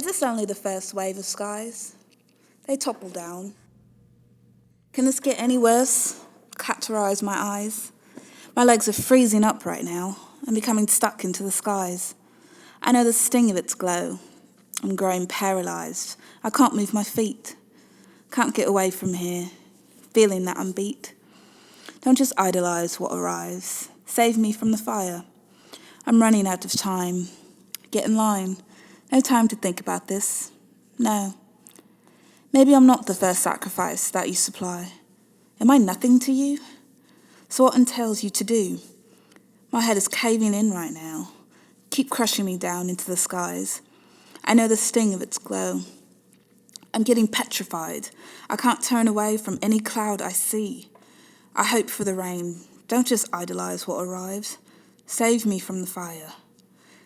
Is this only the first wave of skies? They topple down. Can this get any worse? Categorize my eyes. My legs are freezing up right now and becoming stuck into the skies. I know the sting of its glow. I'm growing paralyzed. I can't move my feet. Can't get away from here, feeling that I'm beat. Don't just idolize what arrives. Save me from the fire. I'm running out of time. Get in line. No time to think about this. No. Maybe I'm not the first sacrifice that you supply. Am I nothing to you? So what entails you to do? My head is caving in right now. Keep crushing me down into the skies. I know the sting of its glow. I'm getting petrified. I can't turn away from any cloud I see. I hope for the rain. Don't just idolize what arrives. Save me from the fire.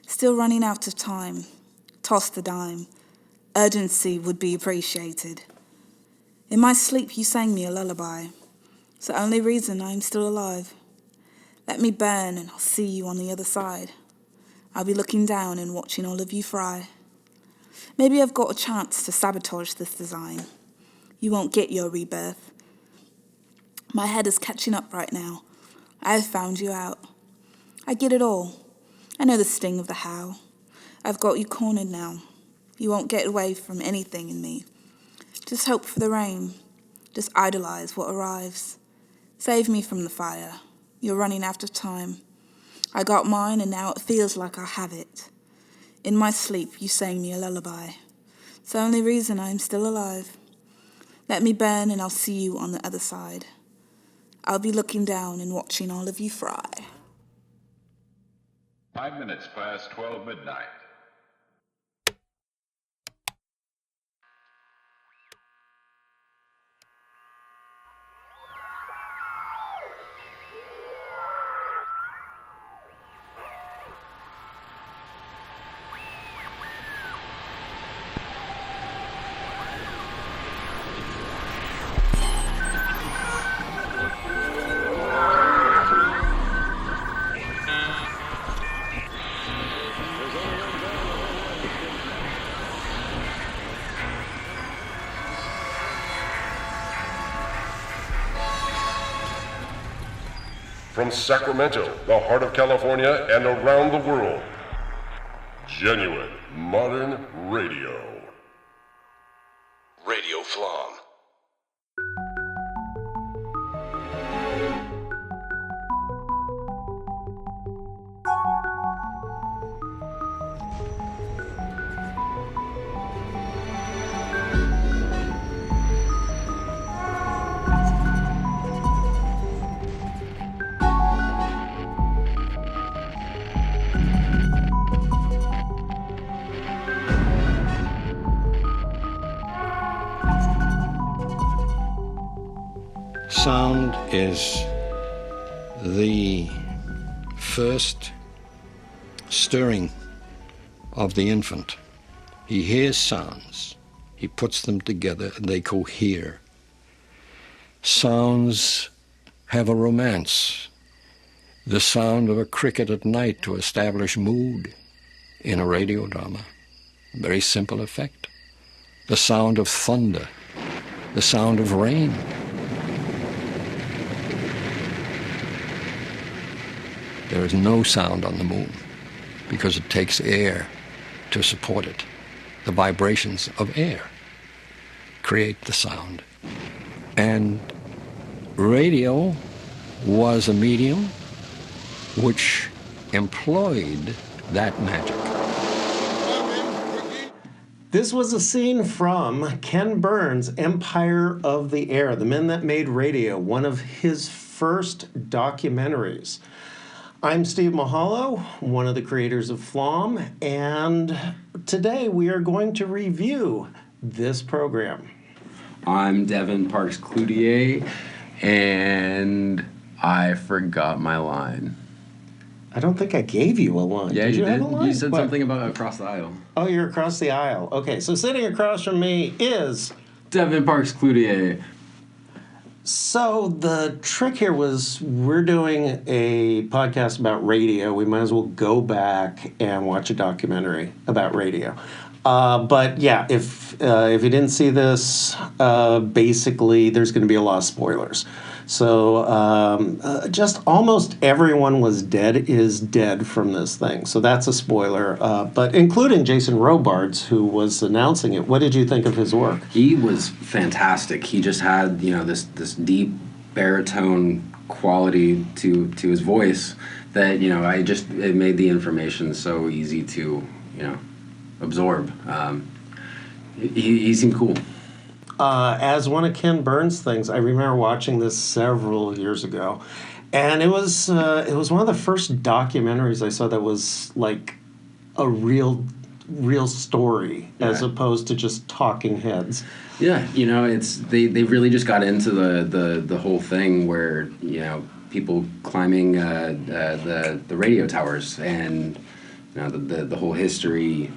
Still running out of time. Toss the dime. Urgency would be appreciated. In my sleep you sang me a lullaby. It's the only reason I'm still alive. Let me burn and I'll see you on the other side. I'll be looking down and watching all of you fry. Maybe I've got a chance to sabotage this design. You won't get your rebirth. My head is catching up right now. I have found you out. I get it all. I know the sting of the how. I've got you cornered now. You won't get away from anything in me. Just hope for the rain. Just idolize what arrives. Save me from the fire. You're running out of time. I got mine and now it feels like I have it. In my sleep you sang me a lullaby. It's the only reason I'm still alive. Let me burn and I'll see you on the other side. I'll be looking down and watching all of you fry. 5 minutes past 12 midnight. From Sacramento, the heart of California, and around the world, genuine modern radio. Radio FLoMM. Sound is the first stirring of the infant. He hears sounds, he puts them together, and they cohere. Sounds have a romance. The sound of a cricket at night to establish mood in a radio drama. Very simple effect. The sound of thunder, the sound of rain. There is no sound on the moon because it takes air to support it. The vibrations of air create the sound. And radio was a medium which employed that magic. This was a scene from Ken Burns' Empire of the Air, The Men That Made Radio, one of his first documentaries. I'm Steve Mehallo, one of the creators of FLoMM, and today we are going to review this program. I'm Devon PARKS-CLOUTIER, and I forgot my line. I don't think I gave you a line. Yeah, you have did. a line? You said What? something about across the aisle. Oh, you're across the aisle. Okay, so sitting across from me is... Devon PARKS-CLOUTIER. So the trick here was we're doing a podcast about radio. We might as well go back and watch a documentary about radio. But yeah, if you didn't see this, basically there's going to be a lot of spoilers. So just almost everyone is dead from this thing. So that's a spoiler. But including Jason Robards, who was announcing it. What did you think of his work? He was fantastic. He just had, this deep baritone quality to his voice that, it made the information so easy to, absorb. He seemed cool. As one of Ken Burns' things, I remember watching this several years ago, and it was one of the first documentaries I saw that was like a real story as opposed to just talking heads. Yeah, they really just got into the whole thing where people climbing the radio towers and the whole history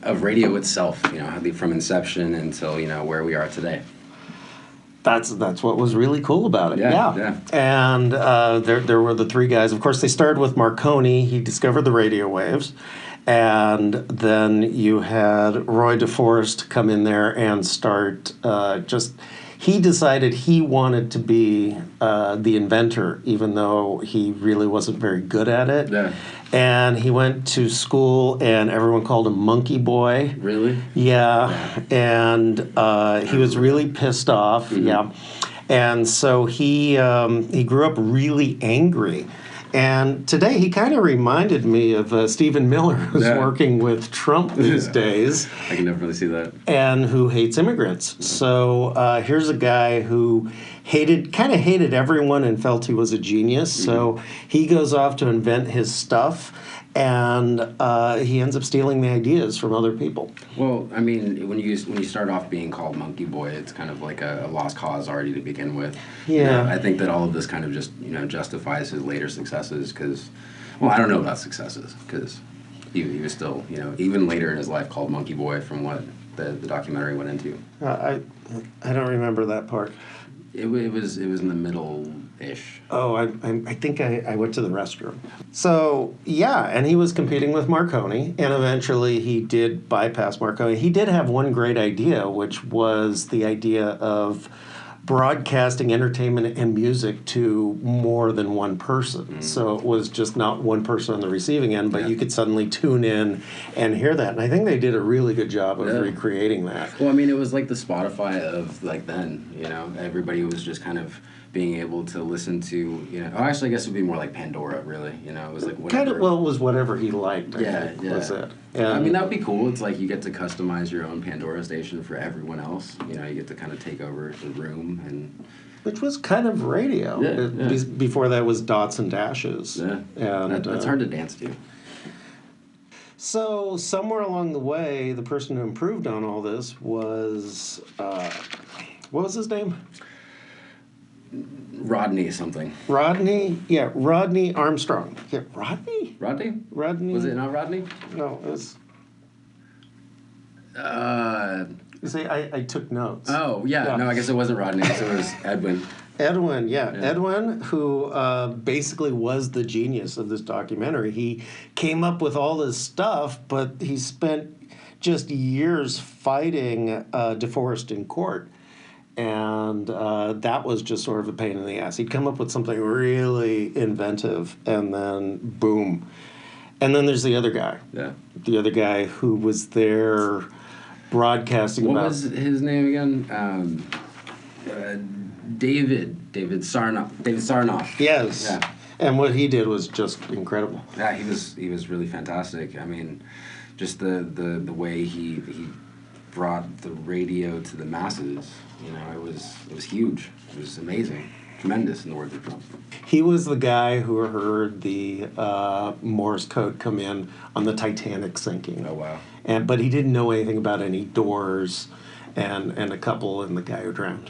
of radio itself, from inception until where we are today. That's what was really cool about it. Yeah. And there were the three guys. Of course, they started with Marconi. He discovered the radio waves. And then you had Roy DeForest come in there and start he decided he wanted to be the inventor, even though he really wasn't very good at it. Yeah. And he went to school, and everyone called him Monkey Boy. Really? Yeah. And he was really pissed off. Mm-hmm. Yeah. And so he grew up really angry. And today he kind of reminded me of Stephen Miller, who's working with Trump these days. I can definitely see that. And who hates immigrants. So here's a guy who kind of hated everyone and felt he was a genius. Mm-hmm. So he goes off to invent his stuff, and he ends up stealing the ideas from other people. Well, I mean, when you start off being called Monkey Boy, it's kind of like a lost cause already to begin with. Yeah. I think that all of this kind of just justifies his later successes because, well, I don't know about successes because he was still even later in his life called Monkey Boy from what the documentary went into. I don't remember that part. It was in the middle-ish. Oh, I think I went to the restroom. So, yeah, and he was competing with Marconi, and eventually he did bypass Marconi. He did have one great idea, which was the idea of broadcasting entertainment and music to more than one person. Mm. So it was just not one person on the receiving end, but you could suddenly tune in and hear that. And I think they did a really good job of recreating that. Well, I mean, it was like the Spotify of like then, everybody was just kind of being able to listen to, actually I guess it would be more like Pandora, really, it was like whatever. It was whatever he liked, I think, was it. And I mean, that would be cool. It's like you get to customize your own Pandora station for everyone else. You get to kind of take over the room and... Which was kind of radio. Before that was dots and dashes. Yeah, and that's hard to dance to. So somewhere along the way, the person who improved on all this was... what was his name? Rodney something. Rodney? Yeah, Rodney Armstrong. Yeah, Rodney? Rodney. Was it not Rodney? No, it was... You see, I took notes. Oh, yeah. No, I guess it wasn't Rodney. So it was Edwin. Edwin, yeah. Edwin, who basically was the genius of this documentary. He came up with all this stuff, but he spent just years fighting DeForest in court. And that was just sort of a pain in the ass. He'd come up with something really inventive, and then boom. And then there's the other guy. Yeah. The other guy who was there broadcasting what was his name again? David Sarnoff. Yes. Yeah. And what he did was just incredible. Yeah, he was really fantastic. I mean, just the way he brought the radio to the masses. It was huge. It was amazing. Tremendous, in the words of Trump. He was the guy who heard the Morse code come in on the Titanic sinking. Oh, wow. But he didn't know anything about any doors and a couple and the guy who drowned.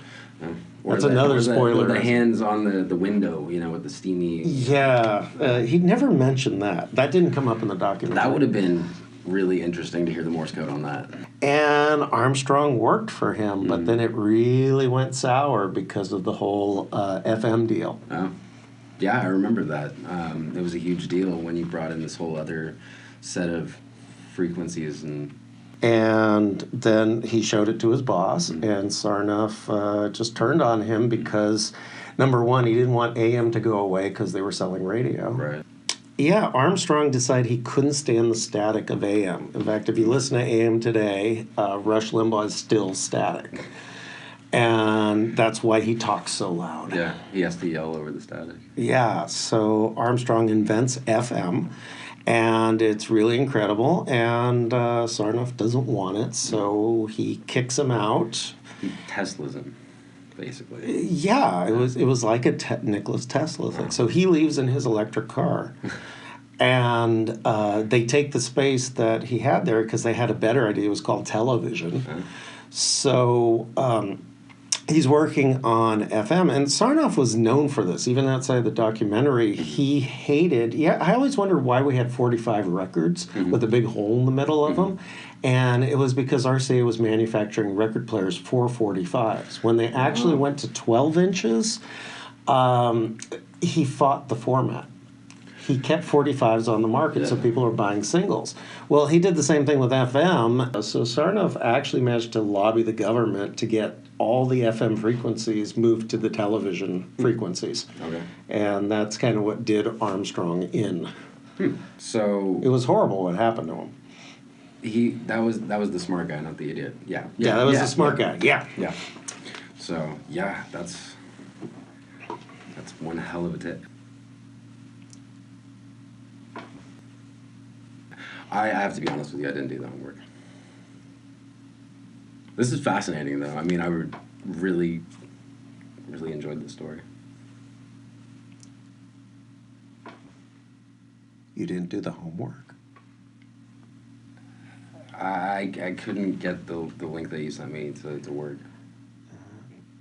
That's another spoiler. The hands on the window, with the steamy... Yeah. He never mentioned that. That didn't come up in the documentary. That would have been really interesting to hear the Morse code on that. And Armstrong worked for him, but then it really went sour because of the whole FM deal. Oh. Yeah, I remember that. It was a huge deal when you brought in this whole other set of frequencies and And then he showed it to his boss, and Sarnoff just turned on him because, number one, he didn't want AM to go away because they were selling radio. Right. Yeah, Armstrong decided he couldn't stand the static of AM. In fact, if you listen to AM today, Rush Limbaugh is still static. And that's why he talks so loud. Yeah, he has to yell over the static. Yeah, so Armstrong invents FM, and it's really incredible, and Sarnoff doesn't want it, so he kicks him out. He Tesla's him, basically. Yeah, it was like a Nicholas Tesla thing. So he leaves in his electric car. And they take the space that he had there because they had a better idea. It was called television. So he's working on FM. And Sarnoff was known for this. Even outside the documentary, he hated... Yeah, I always wondered why we had 45 records with a big hole in the middle of them. And it was because RCA was manufacturing record players for 45s. When they actually went to 12 inches, he fought the format. He kept 45s on the market, so people are buying singles. Well, he did the same thing with FM. So Sarnoff actually managed to lobby the government to get all the FM frequencies moved to the television frequencies. Okay. And that's kind of what did Armstrong in. So it was horrible what happened to him. That was the smart guy, not the idiot. Yeah. Yeah, that was the smart guy. Yeah. Yeah. So yeah, that's one hell of a tip. I have to be honest with you, I didn't do the homework. This is fascinating, though. I mean, I really enjoyed the story. You didn't do the homework? I couldn't get the link that you sent me to work.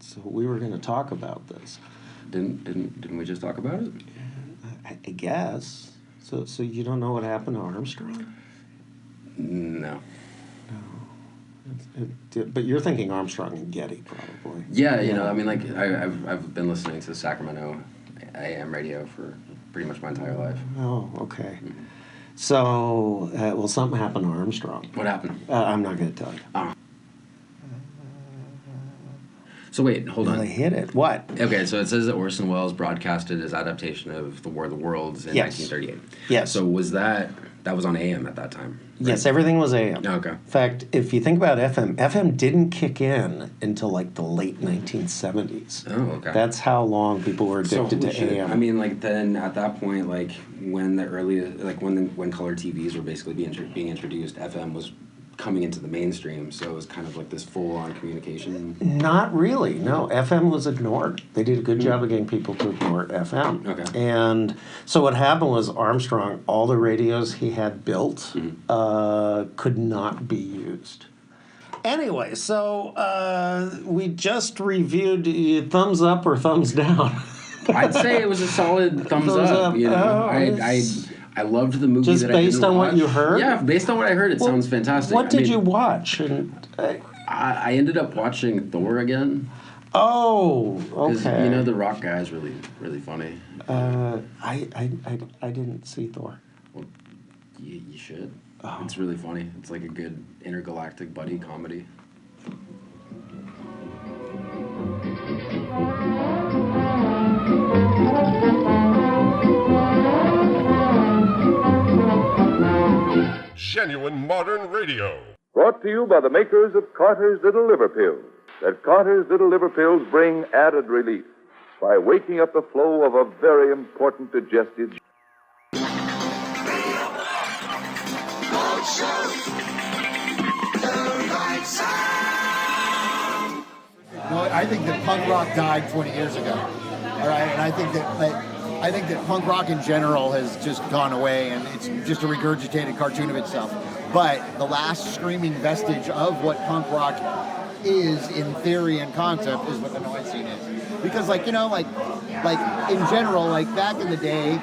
So we were going to talk about this. Didn't we just talk about it? I guess. So you don't know what happened to Armstrong? No. But you're thinking Armstrong and Getty, probably. Yeah, you know, I mean, like, I've been listening to Sacramento AM radio for pretty much my entire life. Oh, okay. So, well, something happened to Armstrong. What happened? I'm not going to tell you. Oh. So wait, hold on. They hit it. What? Okay, so it says that Orson Welles broadcasted his adaptation of The War of the Worlds in 1938. Yes. So was that was on AM at that time? Right? Yes, everything was AM. Okay. In fact, if you think about FM didn't kick in until like the late 1970s. Oh, okay. That's how long people were addicted to shit. AM. I mean, like, then at that point, like, when the earliest, like, when color TVs were basically being introduced, FM was coming into the mainstream, so it was kind of like this full-on communication. Not really, no. FM was ignored. They did a good job of getting people to ignore FM. Okay. And so what happened was Armstrong, all the radios he had built could not be used. Anyway, so we just reviewed thumbs up or thumbs down. I'd say it was a solid thumbs up. You know, I loved the movie. Just based on what you heard? Yeah, based on what I heard, it sounds fantastic. What did you watch? And I ended up watching Thor again. Oh, okay. Because, you know, the rock guy is really, really funny. I didn't see Thor. Well, you should. Oh. It's really funny. It's like a good intergalactic buddy comedy. Genuine modern radio. Brought to you by the makers of Carter's Little Liver Pills. That Carter's Little Liver Pills bring added relief by waking up the flow of a very important digestive. No, I think that punk rock died 20 years ago. All right, and I think that punk rock in general has just gone away, and it's just a regurgitated cartoon of itself. But the last screaming vestige of what punk rock is in theory and concept is what the noise scene is. Because, like, you know, like in general, like back in the day,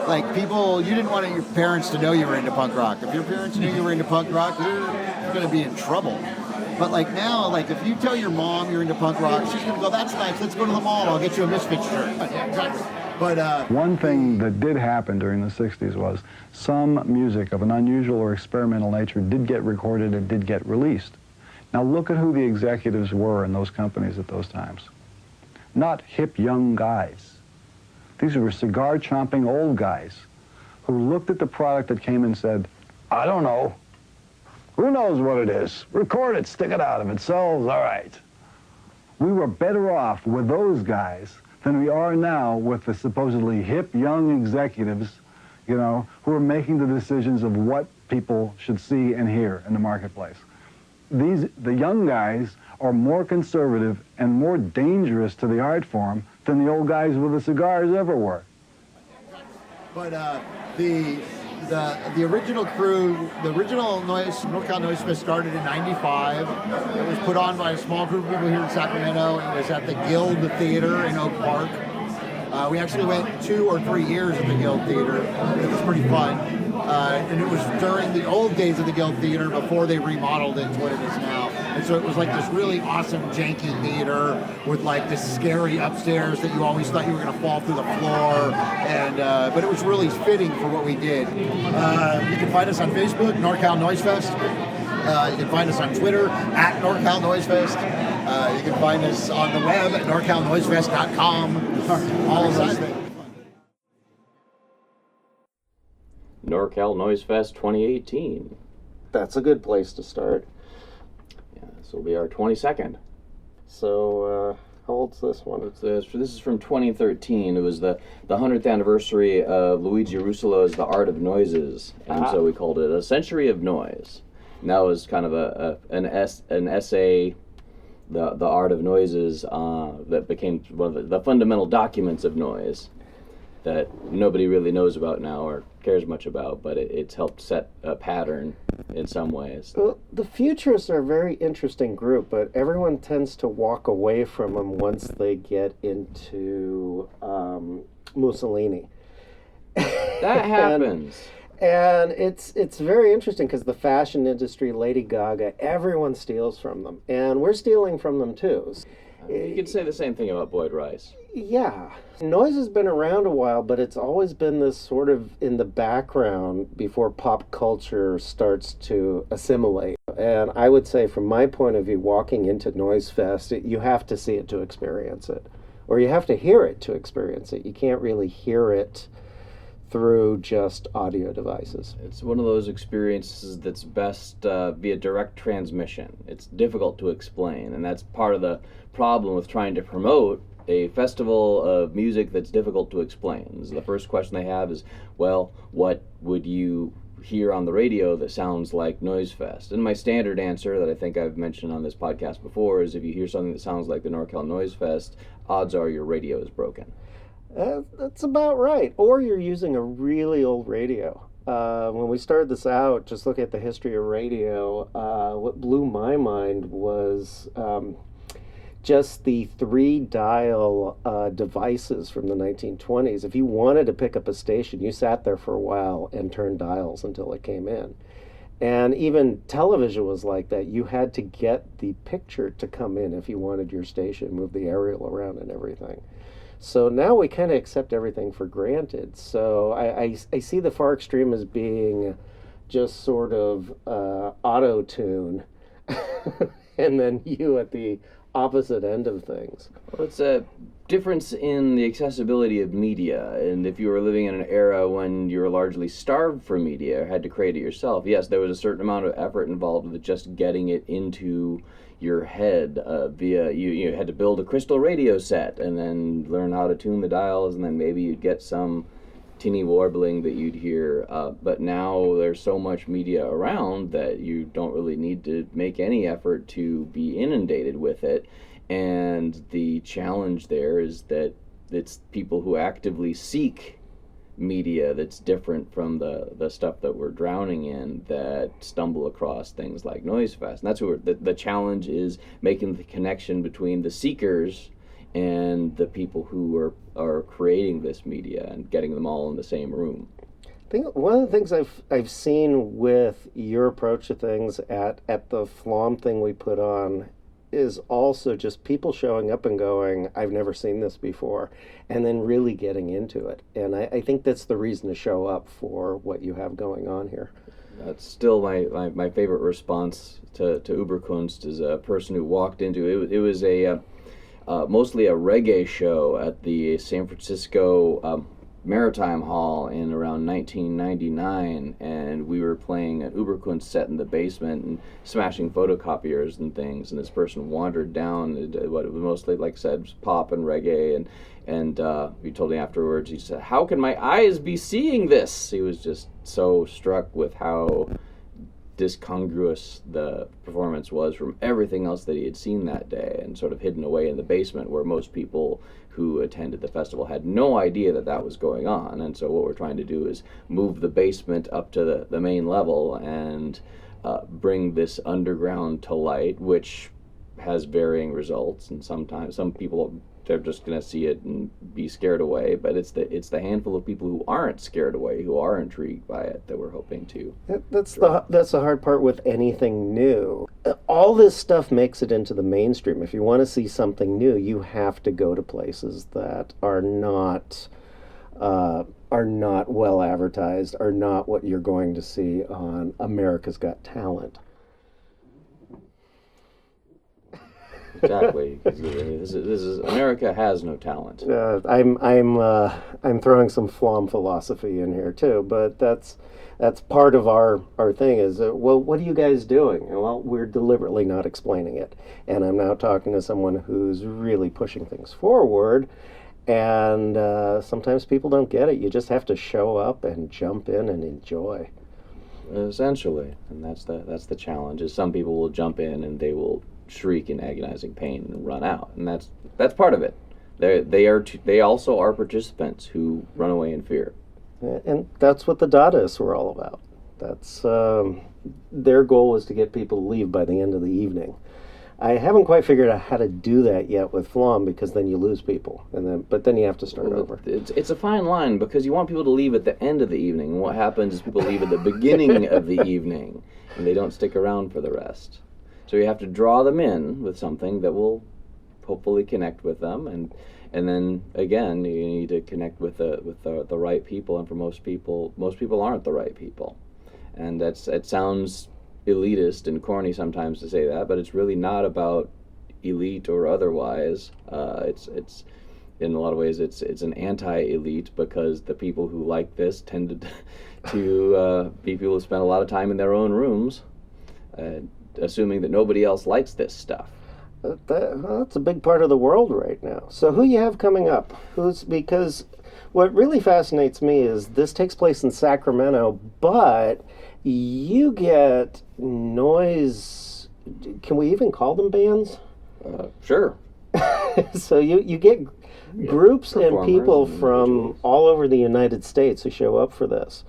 like people, you didn't want your parents to know you were into punk rock. If your parents knew you were into punk rock, you're going to be in trouble. But like now, like if you tell your mom you're into punk rock, she's gonna go, "That's nice. Let's go to the mall. I'll get you a Misfits shirt." Yeah, exactly. But one thing that did happen during the 60s was some music of an unusual or experimental nature did get recorded and did get released. Now look at who the executives were in those companies at those times. Not hip young guys. These were cigar-chomping old guys who looked at the product that came and said, "I don't know. Who knows what it is? Record it, stick it out. If it sells, all right." We were better off with those guys than we are now with the supposedly hip young executives, you know, who are making the decisions of what people should see and hear in the marketplace. The young guys are more conservative and more dangerous to the art form than the old guys with the cigars ever were. But the original crew, the original NorCal Noise Fest started in '95. It was put on by a small group of people here in Sacramento. It was at the Guild Theater in Oak Park. We actually went 2 or 3 years at the Guild Theater. It was pretty fun. And it was during the old days of the Guild Theater before they remodeled it to what it is now. And so it was like this really awesome janky theater with like this scary upstairs that you always thought you were going to fall through the floor. And but it was really fitting for what we did. You can find us on Facebook, NorCal Noise Fest. You can find us on Twitter at NorCal Noise Fest. You can find us on the web at norcalnoisefest.com. All of those things. NorCal Noise Fest 2018. That's a good place to start. Yeah, this will be our 22nd. So, how old's this one? This is from 2013. It was the 100th anniversary of Luigi Russo's The Art of Noises, and so we called it A Century of Noise. And that was kind of an essay, the Art of Noises, that became one of the fundamental documents of noise that nobody really knows about now or cares much about, but it's helped set a pattern in some ways. Well, the Futurists are a very interesting group, but everyone tends to walk away from them once they get into Mussolini. That happens. And it's very interesting because the fashion industry, Lady Gaga, everyone steals from them. And we're stealing from them too. You could say the same thing about Boyd Rice. Yeah. Noise has been around a while, but it's always been this sort of in the background before pop culture starts to assimilate. And I would say from my point of view, walking into Noise Fest, you have to see it to experience it. Or you have to hear it to experience it. You can't really hear it through just audio devices. It's one of those experiences that's best via direct transmission. It's difficult to explain, and that's part of the problem with trying to promote a festival of music that's difficult to explain. The first question they have is, well, what would you hear on the radio that sounds like Noise Fest? And my standard answer that I think I've mentioned on this podcast before is if you hear something that sounds like the NorCal Noise Fest, odds are your radio is broken. That's about right. Or you're using a really old radio. When we started this out, just look at the history of radio, what blew my mind was just the 3-dial devices from the 1920s. If you wanted to pick up a station, you sat there for a while and turned dials until it came in. And even television was like that. You had to get the picture to come in if you wanted your station, move the aerial around and everything. So now we kind of accept everything for granted. So I see the far extreme as being just sort of auto-tune and then you at the opposite end of things. Well, it's a difference in the accessibility of media, and if you were living in an era when you were largely starved for media or had to create it yourself, yes, there was a certain amount of effort involved with just getting it into your head via you had to build a crystal radio set and then learn how to tune the dials, and then maybe you'd get some tinny warbling that you'd hear, but now there's so much media around that you don't really need to make any effort to be inundated with it. And the challenge there is that it's people who actively seek media that's different from the stuff that we're drowning in that stumble across things like Noise Fest. And that's where the challenge is, making the connection between the seekers and the people who are creating this media and getting them all in the same room. I think one of the things I've seen with your approach to things at the FLoMM thing we put on is also just people showing up and going, I've never seen this before, and then really getting into it. And I think that's the reason to show up for what you have going on here. That's still my favorite response to Uberkunst is a person who walked into it. It was a mostly a reggae show at the San Francisco Maritime Hall in around 1999, and we were playing an Uberkunst set in the basement and smashing photocopiers and things, and this person wandered down what it was mostly, like I said, pop and reggae, and he told me afterwards, he said, how can my eyes be seeing this? He was just so struck with how discongruous the performance was from everything else that he had seen that day, and sort of hidden away in the basement where most people who attended the festival had no idea that that was going on. And so what we're trying to do is move the basement up to the main level and bring this underground to light, which has varying results. And sometimes some people, they're just going to see it and be scared away, but it's the handful of people who aren't scared away, who are intrigued by it, that we're hoping to. That's the hard part with anything new. All this stuff makes it into the mainstream. If you want to see something new, you have to go to places that are not well advertised, are not what you're going to see on America's Got Talent. Exactly. This is America has no talent. I'm throwing some FLoMM philosophy in here too, but that's part of our thing is, well, what are you guys doing? And, well, we're deliberately not explaining it. And I'm now talking to someone who's really pushing things forward, and sometimes people don't get it. You just have to show up and jump in and enjoy. Essentially, and that's the challenge, is some people will jump in and they will shriek in agonizing pain and run out, and that's part of it. They also are participants who run away in fear. And that's what the dadaists were all about. That's their goal was to get people to leave by the end of the evening. I haven't quite figured out how to do that yet with FLoMM, because then you lose people, but then you have to start over. It's a fine line, because you want people to leave at the end of the evening, and what happens is people leave at the beginning of the evening, and they don't stick around for the rest. So you have to draw them in with something that will hopefully connect with them, and then again you need to connect with the right people, and for most people aren't the right people, and it sounds elitist and corny sometimes to say that, but it's really not about elite or otherwise. It's in a lot of ways it's an anti-elite, because the people who like this tend to be people who spend a lot of time in their own rooms, assuming that nobody else likes this stuff. That's a big part of the world right now. So who you have coming up? Because what really fascinates me is this takes place in Sacramento, but you get noise. Can we even call them bands? Sure. So you get groups and people from all over the United States who show up for this.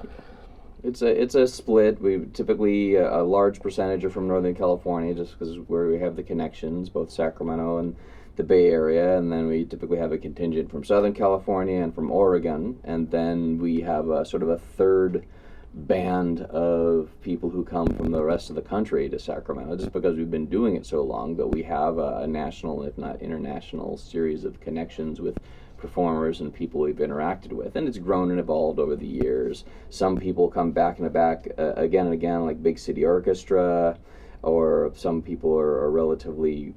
It's a split. We typically a large percentage are from Northern California, just because where we have the connections, both Sacramento and the Bay Area, and then we typically have a contingent from Southern California and from Oregon, and then we have a sort of a third band of people who come from the rest of the country to Sacramento, just because we've been doing it so long. But we have a national, if not international, series of connections with performers and people we've interacted with, and it's grown and evolved over the years. Some people come back again and again, like Big City Orchestra, or some people are relatively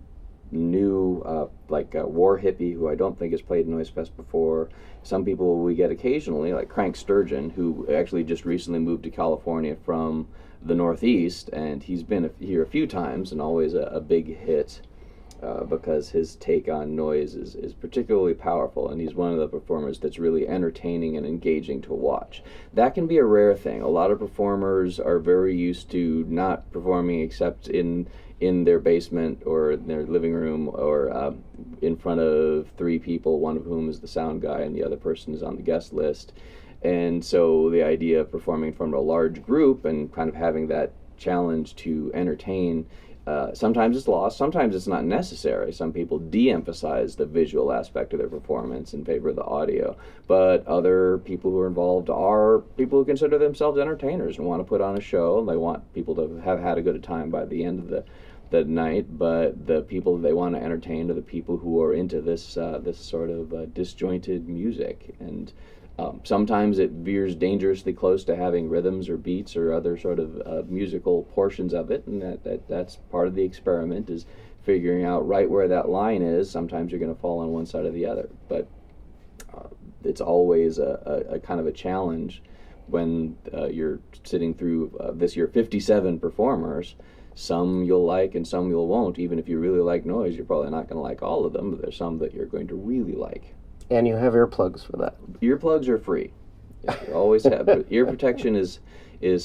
new, like War Hippie, who I don't think has played Noise Fest before. Some people we get occasionally, like Crank Sturgeon, who actually just recently moved to California from the Northeast, and he's been here a few times and always a big hit. Because his take on noise is particularly powerful, and he's one of the performers that's really entertaining and engaging to watch. That can be a rare thing. A lot of performers are very used to not performing except in their basement or in their living room, or in front of three people, one of whom is the sound guy and the other person is on the guest list. And so the idea of performing in front of a large group and kind of having that challenge to entertain Sometimes it's lost, sometimes it's not necessary. Some people de-emphasize the visual aspect of their performance in favor of the audio, but other people who are involved are people who consider themselves entertainers and want to put on a show, and they want people to have had a good time by the end of the night, but the people they want to entertain are the people who are into this this sort of disjointed music. And sometimes it veers dangerously close to having rhythms or beats or other sort of musical portions of it, and that's part of the experiment, is figuring out right where that line is. Sometimes you're going to fall on one side or the other, but it's always a kind of a challenge when you're sitting through this year 57 performers. Some you'll like and some you won't. Even if you really like noise, you're probably not going to like all of them, but there's some that you're going to really like. And you have earplugs for that. Earplugs are free. You always have. But ear protection is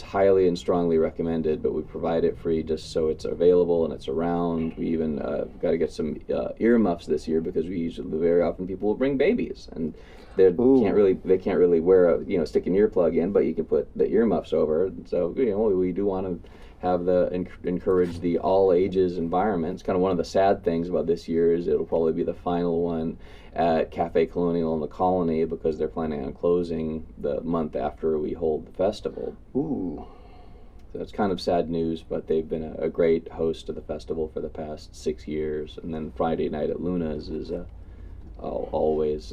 highly and strongly recommended, but we provide it free just so it's available and it's around. We even got to get some earmuffs this year, because we usually very often people will bring babies and they can't really wear a stick an earplug in, but you can put the earmuffs over. So we do want to have encourage the all ages environment. It's kind of one of the sad things about this year is it'll probably be the final one at Cafe Colonial in the Colony, because they're planning on closing the month after we hold the festival. Ooh. So it's kind of sad news, but they've been a great host of the festival for the past 6 years. And then Friday night at Luna's is always,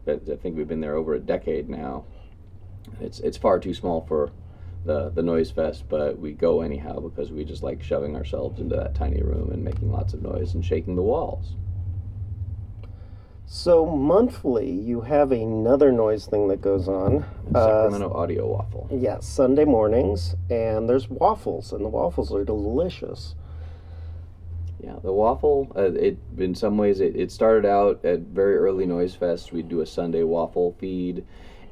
I think we've been there over a decade now. It's far too small for the Noise Fest, but we go anyhow because we just like shoving ourselves into that tiny room and making lots of noise and shaking the walls. So monthly, you have another noise thing that goes on. Sacramento Audio Waffle. Yes, Sunday mornings, and there's waffles, and the waffles are delicious. Yeah, the waffle, in some ways, it started out at very early Noise Fest. We'd do a Sunday waffle feed,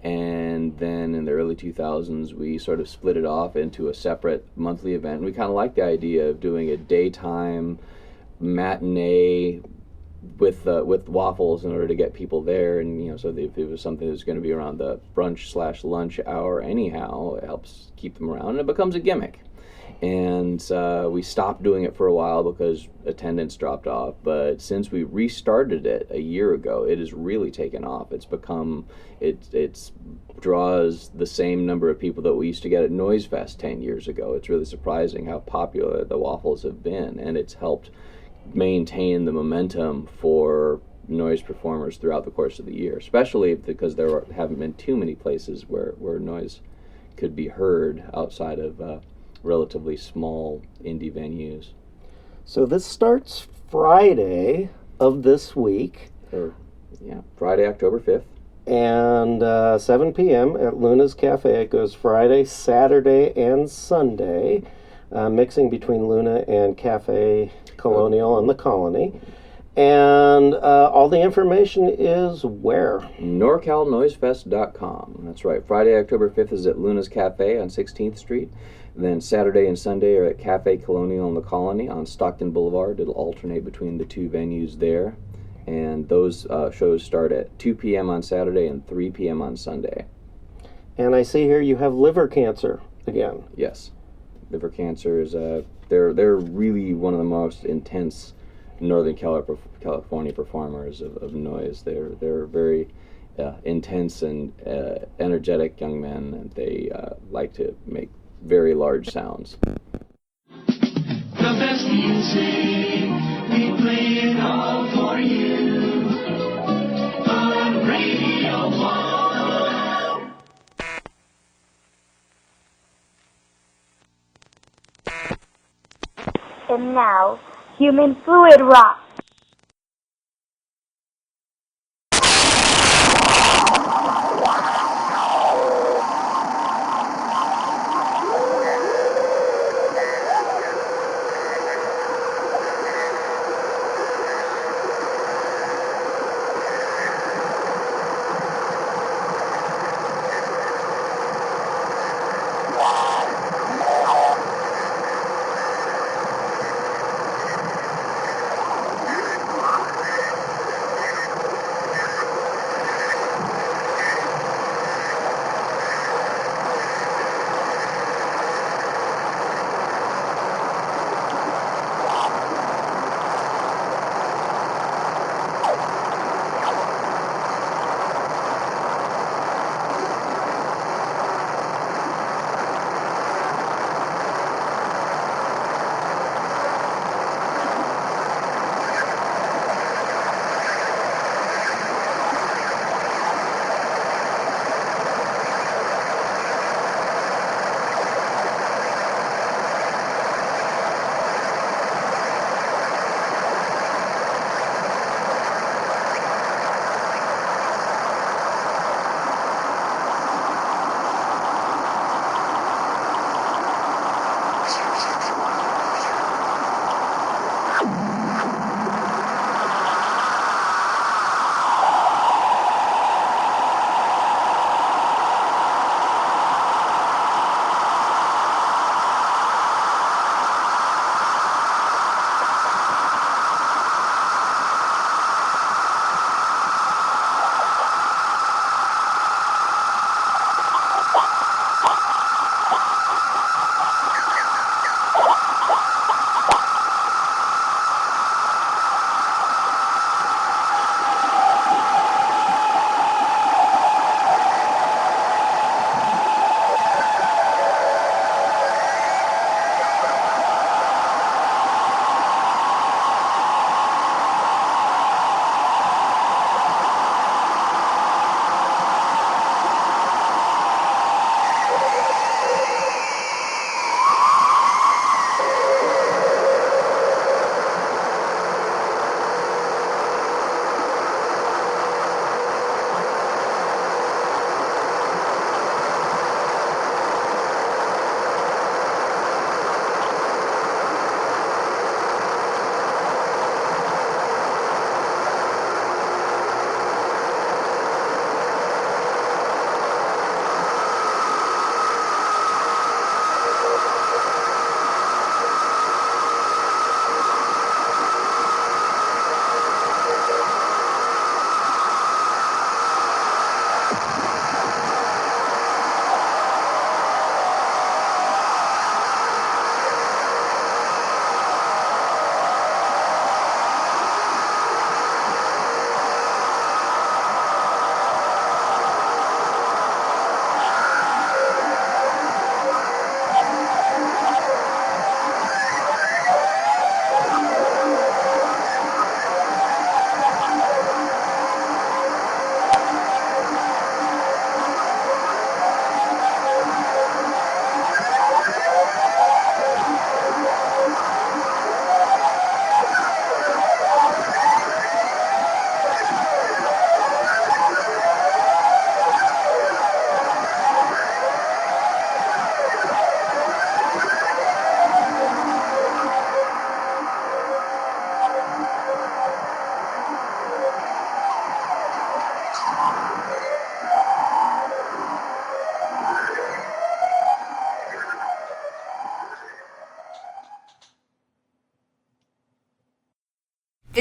and then in the early 2000s, we sort of split it off into a separate monthly event. And we kind of liked the idea of doing a daytime matinee with waffles in order to get people there, and so if it was something that's going to be around the brunch/lunch hour anyhow, it helps keep them around, and it becomes a gimmick. And we stopped doing it for a while because attendance dropped off, but since we restarted it a year ago, it has really taken off. It's become, it draws the same number of people that we used to get at Noise Fest 10 years ago. It's really surprising how popular the waffles have been, and it's helped maintain the momentum for noise performers throughout the course of the year, especially because there haven't been too many places where noise could be heard outside of relatively small indie venues. So this starts Friday of this week. Friday, October 5th. And 7 p.m. at Luna's Cafe. It goes Friday, Saturday, and Sunday, mixing between Luna and Cafe Colonial and the Colony. And all the information is where? NorCalNoisefest.com. That's right. Friday, October 5th is at Luna's Cafe on 16th Street. Then Saturday and Sunday are at Cafe Colonial in the Colony on Stockton Boulevard. It'll alternate between the two venues there. And those shows start at 2 p.m. on Saturday and 3 p.m. on Sunday. And I see here you have liver cancer again. Yes. Liver cancer is they're really one of the most intense Northern California performers of noise. They're very intense and energetic young men, and they like to make very large sounds. The best music, we play it all for you on Radio 1. And now, Human Fluid Rock.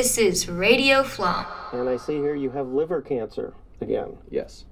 This is Radio FLoMM. And I see here you have liver cancer again. Yes.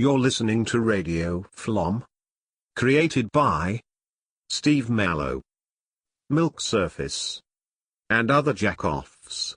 You're listening to Radio FLoMM. Created by Steve Mehallo, Milk Surface, and other jackoffs.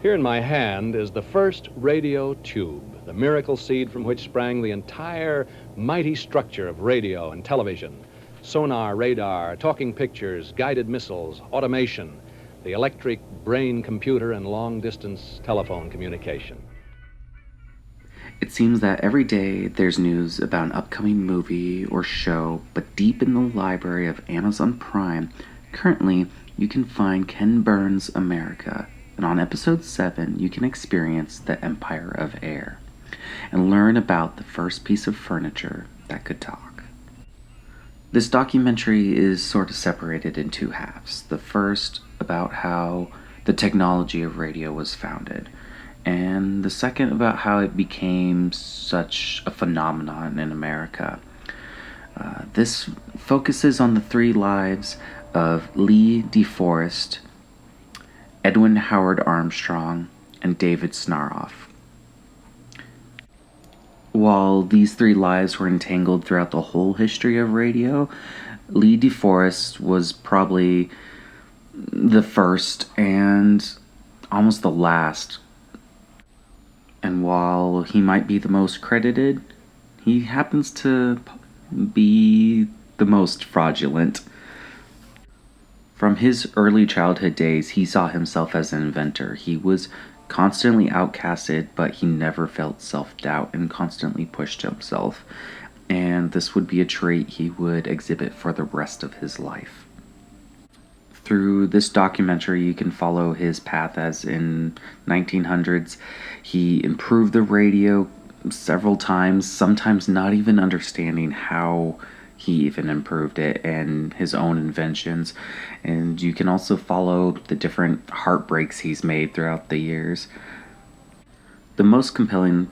Here in my hand is the first radio tube, the miracle seed from which sprang the entire mighty structure of radio and television. Sonar, radar, talking pictures, guided missiles, automation, the electric brain computer, and long-distance telephone communication. It seems that every day there's news about an upcoming movie or show, but deep in the library of Amazon Prime, currently you can find Ken Burns' America. And on episode 7, you can experience the Empire of Air and learn about the first piece of furniture that could talk. This documentary is sort of separated in two halves. The first about how the technology of radio was founded, and the second about how it became such a phenomenon in America. This focuses on the 3 lives of Lee DeForest, Edwin Howard Armstrong, and David Snaroff. While these 3 lives were entangled throughout the whole history of radio, Lee DeForest was probably the first and almost the last. And while he might be the most credited, he happens to be the most fraudulent. From his early childhood days, he saw himself as an inventor. He was constantly outcasted, but he never felt self-doubt and constantly pushed himself. And this would be a trait he would exhibit for the rest of his life. Through this documentary, you can follow his path as in 1900s. He improved the radio several times, sometimes not even understanding how he even improved it, and his own inventions. And you can also follow the different heartbreaks he's made throughout the years. The most compelling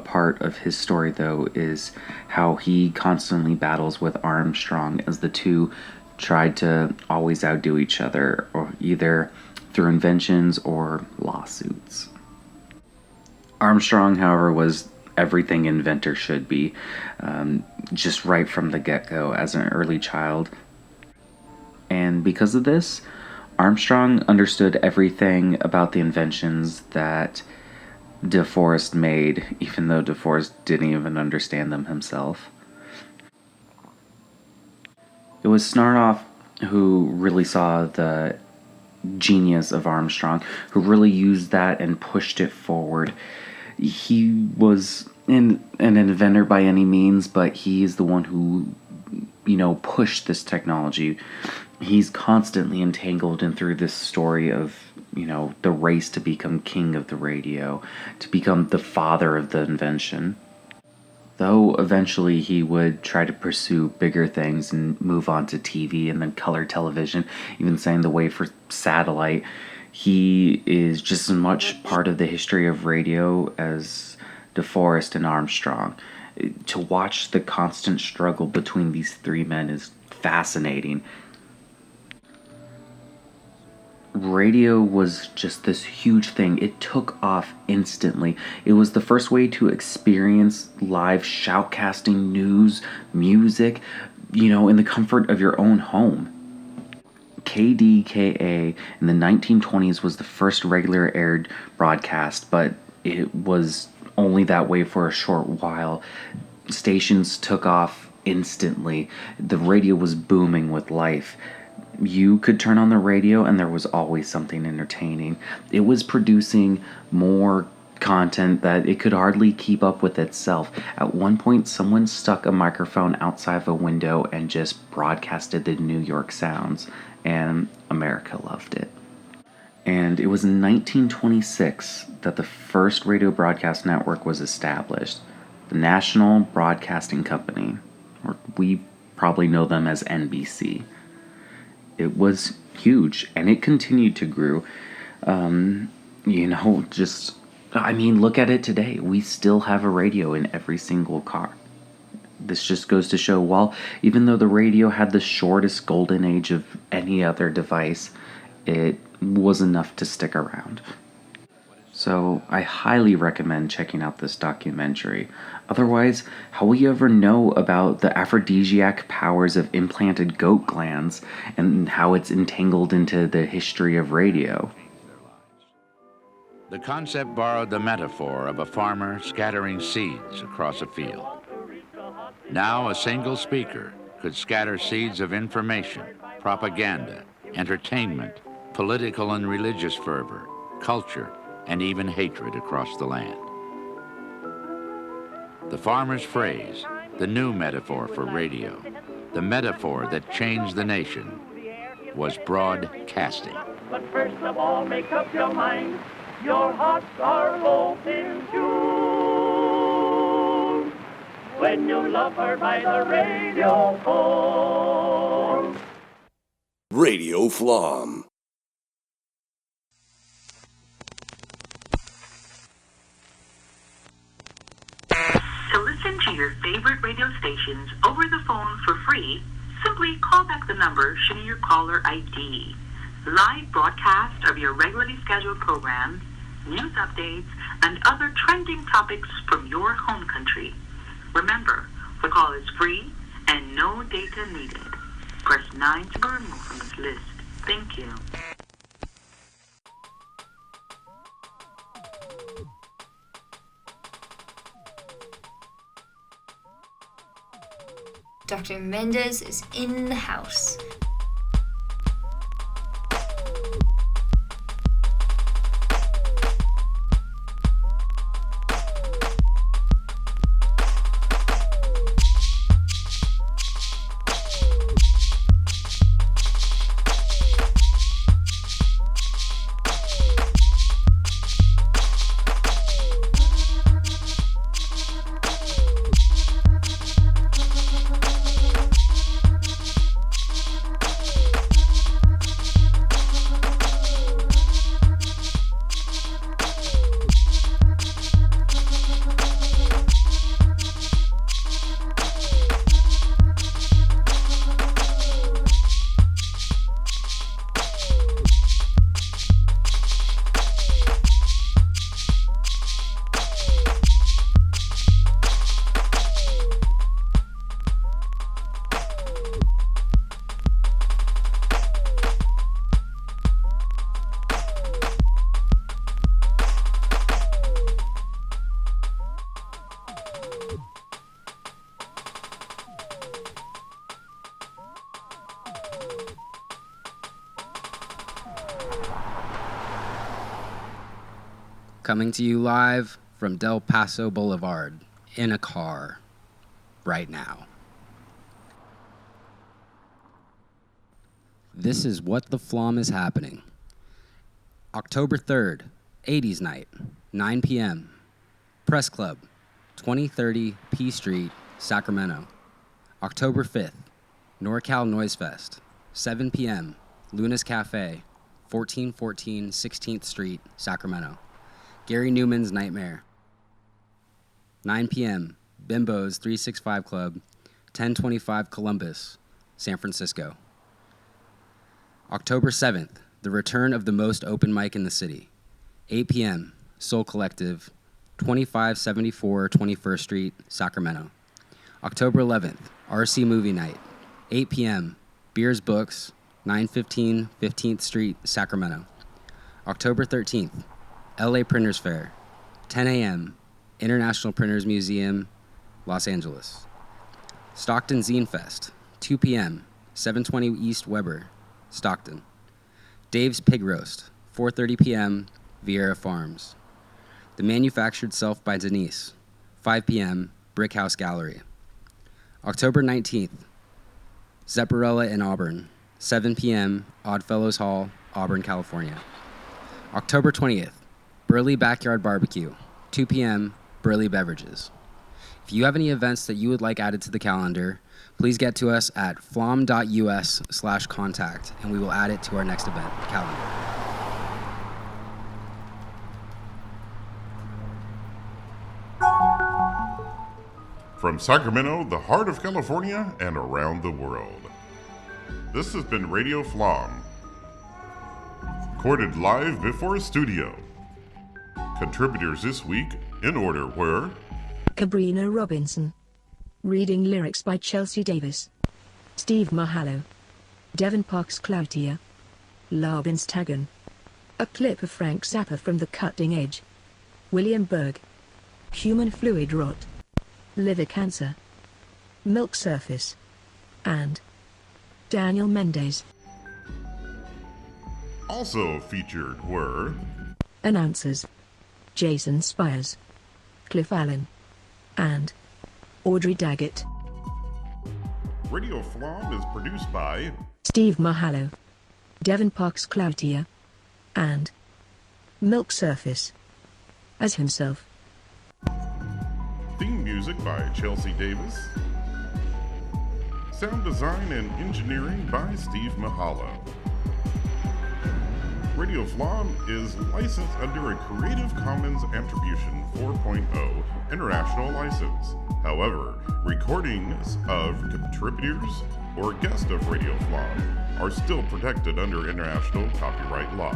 part of his story, though, is how he constantly battles with Armstrong as the two tried to always outdo each other, or either through inventions or lawsuits. Armstrong, however, was everything inventor should be, just right from the get-go as an early child. And because of this, Armstrong understood everything about the inventions that DeForest made, even though DeForest didn't even understand them himself. It was Snaroff who really saw the genius of Armstrong, who really used that and pushed it forward. He was an inventor by any means, but he's the one who, pushed this technology. He's constantly entangled in through this story of, the race to become king of the radio, to become the father of the invention. Though eventually he would try to pursue bigger things and move on to TV and then color television, even setting the way for satellite. He is just as much part of the history of radio as DeForest and Armstrong. To watch the constant struggle between these 3 men is fascinating. Radio was just this huge thing. It took off instantly. It was the first way to experience live shoutcasting news, music, in the comfort of your own home. KDKA in the 1920s was the first regular aired broadcast, but it was only that way for a short while. Stations took off instantly. The radio was booming with life. You could turn on the radio and there was always something entertaining. It was producing more content that it could hardly keep up with itself. At one point, someone stuck a microphone outside of a window and just broadcasted the New York sounds, and America loved it. And it was in 1926 that the first radio broadcast network was established, the National Broadcasting Company, or we probably know them as NBC. It was huge, and it continued to grow. Look at it today. We still have a radio in every single car. this just goes to show, well, even though the radio had the shortest golden age of any other device, it was enough to stick around. So I highly recommend checking out this documentary. Otherwise, how will you ever know about the aphrodisiac powers of implanted goat glands and how it's entangled into the history of radio? The concept borrowed the metaphor of a farmer scattering seeds across a field. Now a single speaker could scatter seeds of information, propaganda, entertainment, political and religious fervor, culture, and even hatred across the land. The farmer's phrase, the new metaphor for radio, the metaphor that changed the nation, was broadcasting. But first of all, make up your mind. Your hearts are both in tune when you love her by the radio phone. Radio FLoMM. To listen to your favorite radio stations over the phone for free, simply call back the number shown in your caller ID. Live broadcast of your regularly scheduled programs, news updates, and other trending topics from your home country. Remember, the call is free and no data needed. Press 9 to be removed from this list. Thank you. Dr. Mendez is in the house. Coming to you live from Del Paso Boulevard in a car right now. This is What the FLoMM is Happening. October 3rd, 80s night, 9 p.m. Press Club, 2030 P Street, Sacramento. October 5th, NorCal Noise Fest, 7 p.m. Luna's Cafe, 1414 16th Street, Sacramento. Gary Newman's Nightmare. 9 p.m. Bimbo's 365 Club, 1025 Columbus, San Francisco. October 7th, the return of the most open mic in the city. 8 p.m. Soul Collective, 2574 21st Street, Sacramento. October 11th, RC Movie Night. 8 p.m. Beers Books, 915 15th Street, Sacramento. October 13th, LA Printers Fair, 10 a.m., International Printers Museum, Los Angeles. Stockton Zine Fest, 2 p.m., 720 East Weber, Stockton. Dave's Pig Roast, 4:30 p.m., Vieira Farms. The Manufactured Self by Denise, 5 p.m., Brick House Gallery. October 19th, Zepparella in Auburn, 7 p.m., Oddfellows Hall, Auburn, California. October 20th, Burley Backyard Barbecue, 2 p.m., Burley Beverages. If you have any events that you would like added to the calendar, please get to us at flom.us/contact, and we will add it to our next event calendar. From Sacramento, the heart of California, and around the world. This has been Radio FLoMM, recorded live before a studio. Contributors this week, in order, were Cabrina Robinson. Reading lyrics by Chelsea Davis. Steve Mehallo. Devon PARKS-CLOUTIER. Lab INSTAGON. A clip of Frank Zappa from The Cutting Edge. William Berg. Human fluid rot. Liver cancer. Milk surface. And Daniel Mendez. Also featured were Announcers Jason Spires, Cliff Allen, and Audrey Daggett. Radio FLoMM is produced by Steve Mehallo, Devon PARKS-CLOUTIER, and Milk Surface as himself. Theme music by Chelsea Davis. Sound design and engineering by Steve Mehallo. Radio FLoMM is licensed under a Creative Commons Attribution 4.0 international license. However, recordings of contributors or guests of Radio FLoMM are still protected under international copyright law.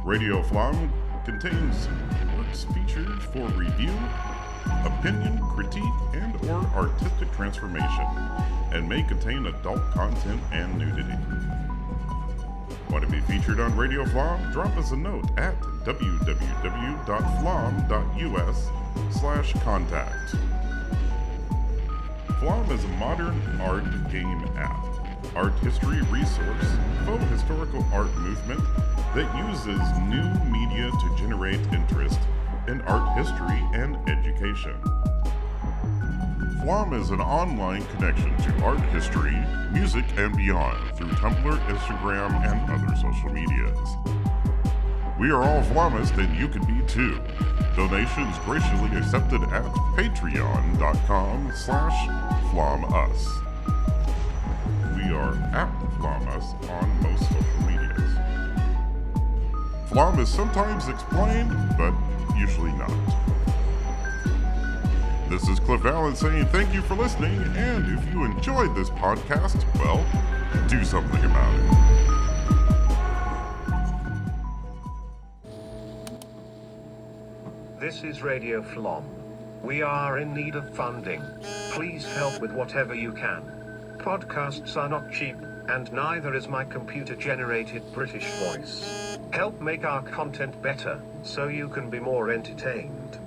Radio FLoMM contains works featured for review, opinion, critique, and/or artistic transformation, and may contain adult content and nudity. Want to be featured on Radio FLoMM? Drop us a note at www.flomm.us/contact. FLoMM is a modern art game app, art history resource, faux historical art movement that uses new media to generate interest in art history and education. FLoMM is an online connection to art history, music, and beyond through Tumblr, Instagram, and other social medias. We are all FLoMmists, and you can be too. Donations graciously accepted at patreon.com/FLoMMus. We are at FLoMMus on most social medias. FLoMM is sometimes explained, but usually not. This is Cliff Allen saying thank you for listening, and if you enjoyed this podcast, well, do something about it. This is Radio FLoMM. We are in need of funding. Please help with whatever you can. Podcasts are not cheap, and neither is my computer-generated British voice. Help make our content better, so you can be more entertained.